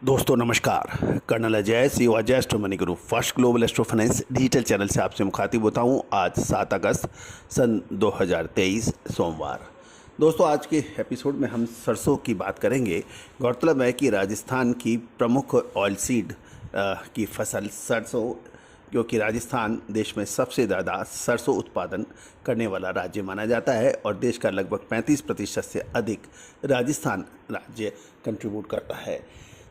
दोस्तों नमस्कार। Colonel Ajay CO Ajay astro money group first global astro finance digital channel से आपसे मुखातिब होता हूं। आज 7 अगस्त सन 2023 सोमवार। दोस्तों आज के एपिसोड में हम सरसों की बात करेंगे। गौरतलब है कि राजस्थान की प्रमुख ऑयल सीड की फसल सरसों, क्योंकि राजस्थान देश में सबसे ज़्यादा सरसों उत्पादन करने वाला राज्य माना जाता है और देश का लगभग 35% से अधिक राजस्थान राज्य कंट्रीब्यूट करता है।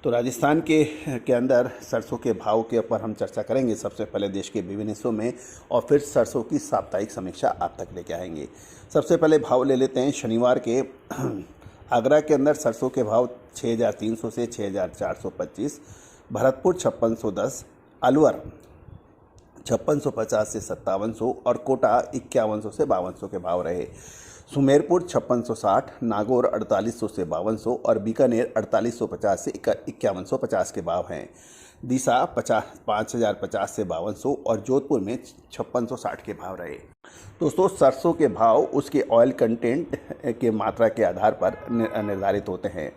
तो राजस्थान के अंदर सरसों के भाव के ऊपर हम चर्चा करेंगे सबसे पहले देश के विभिन्न हिस्सों में, और फिर सरसों की साप्ताहिक समीक्षा आप तक लेके आएंगे। सबसे पहले भाव ले लेते हैं शनिवार के। आगरा के अंदर सरसों के भाव 6,300 से 6,425, भरतपुर 5,610, अलवर 5,650 से 5,700 और कोटा 5,100 से 5,200 के भाव रहे। सुमेरपुर 5,660, नागौर 4,800 से 5,200 और बीकानेर 4,850 से 5,150 के भाव हैं। दीसा 5,050 से 5,200 और जोधपुर में 5,660 के भाव रहे। दोस्तों सरसों के भाव उसके ऑयल कंटेंट के मात्रा के आधार पर निर्धारित होते हैं।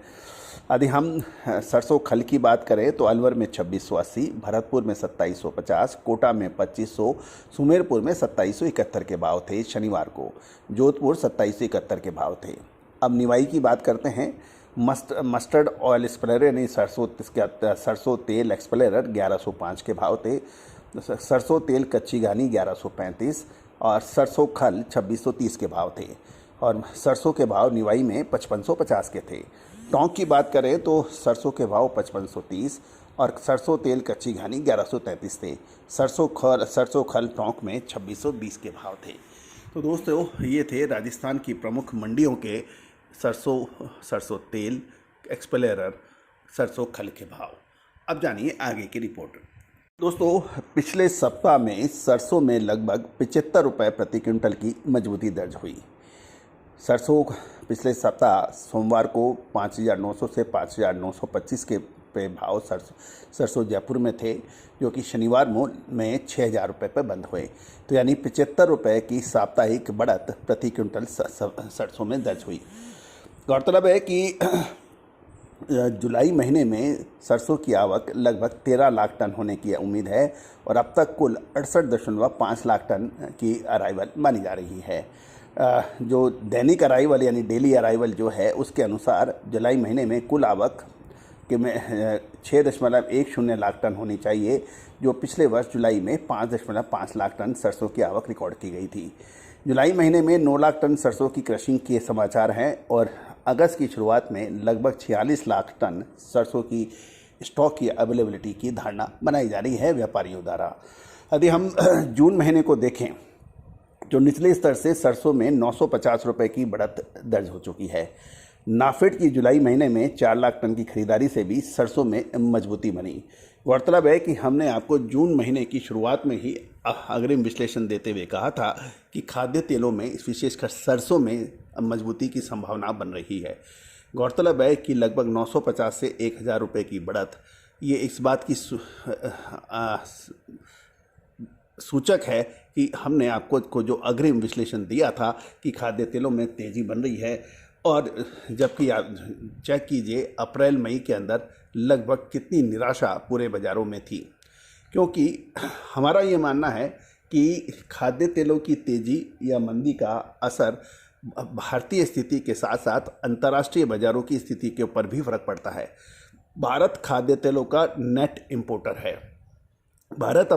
यदि हम सरसों खल की बात करें तो अलवर में 2,680, भरतपुर में 2,750, कोटा में 2,500, सुमेरपुर में 2,771 के भाव थे शनिवार को। जोधपुर 2,771 के भाव थे। अब निवाई की बात करते हैं। मस्टर्ड ऑयल एक्सप्लेयर यानी सरसों तेल एक्सप्लेयर 1,105 के भाव थे। सरसों तेल कच्ची घानी 1,135 और सरसों खल 2,630 के भाव थे। और सरसों के भाव निवाई में 5,550 के थे। टोंक की बात करें तो सरसों के भाव 5,530 और सरसों तेल कच्ची घानी 1,133 थे। सरसों खल टोंक में 2,620 के भाव थे। तो दोस्तों ये थे राजस्थान की प्रमुख मंडियों के सरसों तेल एक्सप्लेयर सरसों खल के भाव। अब जानिए आगे की रिपोर्ट। दोस्तों पिछले सप्ताह में सरसों में लगभग 75 रुपये प्रति क्विंटल की मजबूती दर्ज हुई। सरसों पिछले सप्ताह सोमवार को 5,900 से 5,925 के पे भाव सरसों जयपुर में थे, जो कि शनिवार में 6,000 रुपये पर बंद हुए। तो यानी 75 रुपये की साप्ताहिक बढ़त प्रति क्विंटल सरसों में दर्ज हुई। गौरतलब है कि जुलाई महीने में सरसों की आवक लगभग 13 लाख टन होने की उम्मीद है और अब तक कुल 68.5 लाख टन की अराइवल मानी जा रही है। जो दैनिक अराइवल यानी डेली अराइवल जो है उसके अनुसार जुलाई महीने में कुल आवक के में 6.10 लाख टन होनी चाहिए, जो पिछले वर्ष जुलाई में 5.5 लाख टन सरसों की आवक रिकॉर्ड की गई थी। जुलाई महीने में 9 लाख टन सरसों की क्रशिंग के समाचार हैं और अगस्त की शुरुआत में लगभग 46 लाख टन सरसों की स्टॉक की अवेलेबिलिटी की धारणा बनाई जा रही है व्यापारियों द्वारा। यदि हम जून महीने को देखें जो निचले स्तर से सरसों में 950 रुपये की बढ़त दर्ज हो चुकी है। नाफेड की जुलाई महीने में 4 लाख टन की खरीदारी से भी सरसों में मजबूती बनी। गौरतलब है कि हमने आपको जून महीने की शुरुआत में ही अग्रिम विश्लेषण देते हुए कहा था कि खाद्य तेलों में विशेषकर सरसों में मजबूती की संभावना बन रही है। गौरतलब है कि लगभग 950 से 1,000 रुपये की बढ़त ये इस बात की सूचक है कि हमने आपको जो अग्रिम विश्लेषण दिया था कि खाद्य तेलों में तेज़ी बन रही है। और जबकि आप चेक कीजिए अप्रैल मई के अंदर लगभग कितनी निराशा पूरे बाज़ारों में थी, क्योंकि हमारा ये मानना है कि खाद्य तेलों की तेज़ी या मंदी का असर भारतीय स्थिति के साथ साथ अंतर्राष्ट्रीय बाज़ारों की स्थिति के ऊपर भी फर्क पड़ता है। भारत खाद्य तेलों का नेट इंपोर्टर है। भारत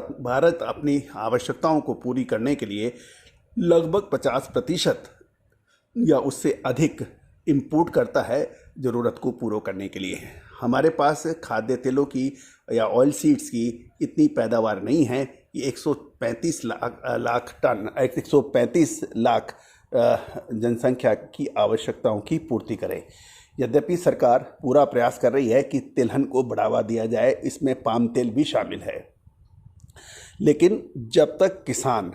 अपनी आवश्यकताओं को पूरी करने के लिए लगभग 50% या उससे अधिक इंपोर्ट करता है ज़रूरत को पूरा करने के लिए। हमारे पास खाद्य तेलों की या ऑयल सीड्स की इतनी पैदावार नहीं है कि 135 लाख जनसंख्या की आवश्यकताओं की पूर्ति करे। यद्यपि सरकार पूरा प्रयास कर रही है कि तिलहन को बढ़ावा दिया जाए, इसमें पाम तेल भी शामिल है, लेकिन जब तक किसान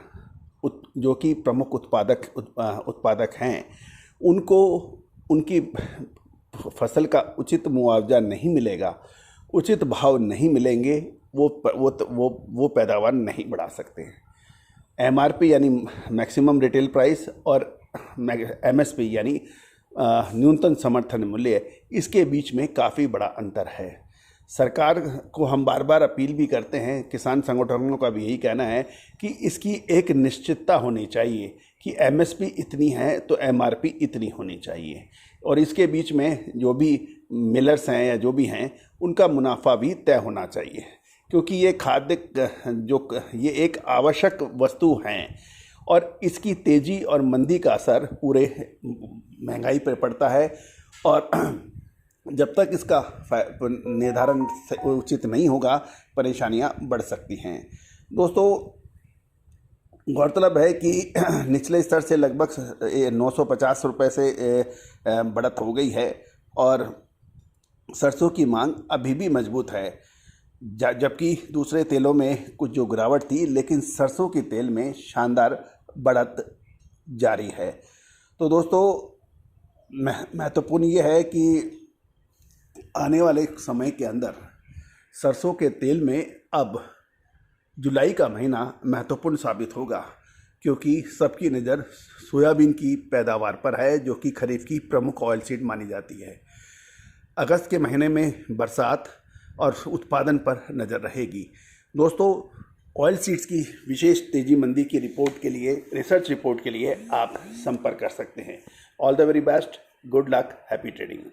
जो कि प्रमुख उत्पादक हैं उनको उनकी फसल का उचित मुआवजा नहीं मिलेगा, उचित भाव नहीं मिलेंगे, वो पैदावार नहीं बढ़ा सकते हैं। MRP यानी मैक्सिमम रिटेल प्राइस और MSP यानी न्यूनतम समर्थन मूल्य, इसके बीच में काफ़ी बड़ा अंतर है। सरकार को हम बार बार अपील भी करते हैं, किसान संगठनों का भी यही कहना है कि इसकी एक निश्चितता होनी चाहिए कि एमएसपी इतनी है तो एमआरपी इतनी होनी चाहिए, और इसके बीच में जो भी मिलर्स हैं या जो भी हैं उनका मुनाफा भी तय होना चाहिए, क्योंकि ये खाद्य ये एक आवश्यक वस्तु हैं और इसकी तेज़ी और मंदी का असर पूरे महंगाई पर पड़ता है। और जब तक इसका निर्धारण उचित नहीं होगा, परेशानियां बढ़ सकती हैं। दोस्तों, गौरतलब है कि निचले स्तर से लगभग 950 रुपये से बढ़त हो गई है और सरसों की मांग अभी भी मजबूत है, जबकि दूसरे तेलों में कुछ जो गिरावट थी, लेकिन सरसों के तेल में शानदार बढ़त जारी है। तो दोस्तों, महत्वपूर्ण ये है कि आने वाले समय के अंदर सरसों के तेल में अब जुलाई का महीना महत्वपूर्ण साबित होगा, क्योंकि सबकी नज़र सोयाबीन की पैदावार पर है, जो कि खरीफ की प्रमुख ऑयल सीड मानी जाती है। अगस्त के महीने में बरसात और उत्पादन पर नज़र रहेगी। दोस्तों, ऑयल सीड्स की विशेष तेजी मंदी की रिपोर्ट के लिए, रिसर्च रिपोर्ट के लिए आप संपर्क कर सकते हैं। All the very best, good luck, happy trading.